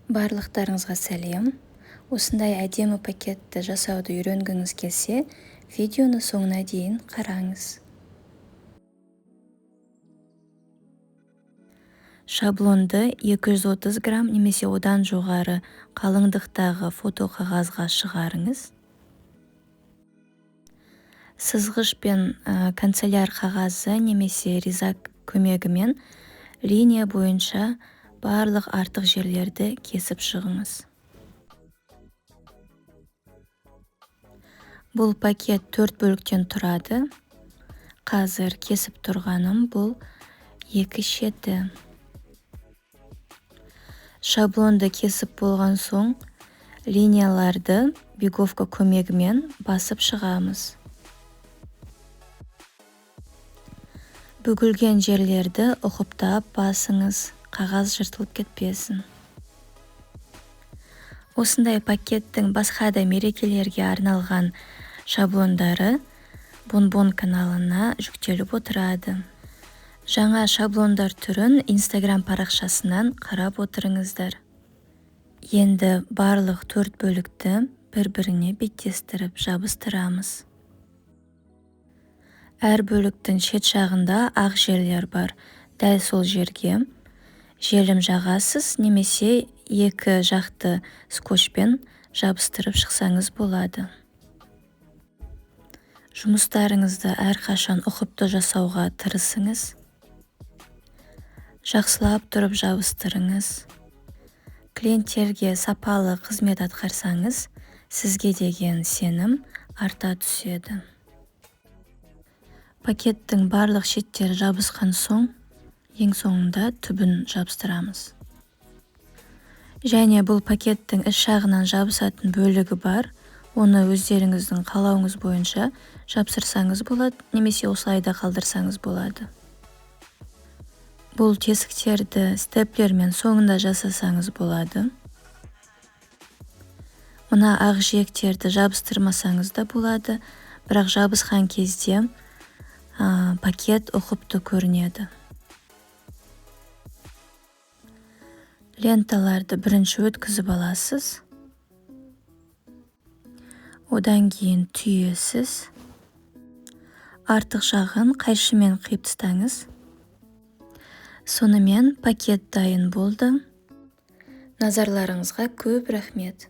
Барлықтарыңызға сәлем. Осындай әдемі пакетті жасауды үйренгіңіз келсе, видеоны соңына дейін қараңыз. Шаблонды 230 грамм немесе одан жоғары қалыңдықтағы фотоқағазға шығарыңыз. Сызғыш пен канцеляр қағазы немесе ризак көмегімен линия бойынша барлық артық жерлерді кесіп шығыңыз. Бұл пакет 4 бөліктен тұрады. Қазір кесіп тұрғаным бұл 2 шеті. Шаблонды кесіп болған соң линияларды беговка көмегімен басып шығамыз. Бүгілген жерлерді ұқыптап басыңыз, қағаз жыртылып кетпесін. Осындай пакеттің басқа да мерекелерге арналған шаблондары Бонбон каналына жүктеліп отырады. Жаңа шаблондар түрін Instagram парақшасынан қарап отырыңыздар. Енді барлық 4 бөлікті бір-біріне беттестіріп жабыстырамыз. Әр бөліктің шет жағында ақ жерлер бар. Дәл сол жерге желім жағасыз немесе 2 жақты скотчпен жабыстырып шықсаңыз болады. Жұмыстарыңызды әрқашан ұқыпты жасауға тырысыңыз. Жақсылап тұрып жабыстырыңыз. Клиенттерге сапалы қызмет атқарсаңыз, сізге деген сенім арта түседі. Пакеттің барлық шеттері жабысқан соң, ең соңында түбін жабыстырамыз. Және бұл пакеттің іш жағынан жабысатын бөлігі бар. Оны өздеріңіздің қалауыңыз бойынша жапсырсаңыз болады, немесе осылай да қалдырсаңыз болады. Бұл тесіктерді степлермен соңында жасасаңыз болады. Мына ақ жиектерді жабыстырмасаңыз да болады, бірақ жабысқан кезде пакет ұқыпты көрінеді. Ленталарды бірінші өткізіп аласыз. Одан кейін түйесіз. Артық жағын қайшымен қиып тастаңыз. Сонымен пакет дайын болды. Назарларыңызға көп рахмет.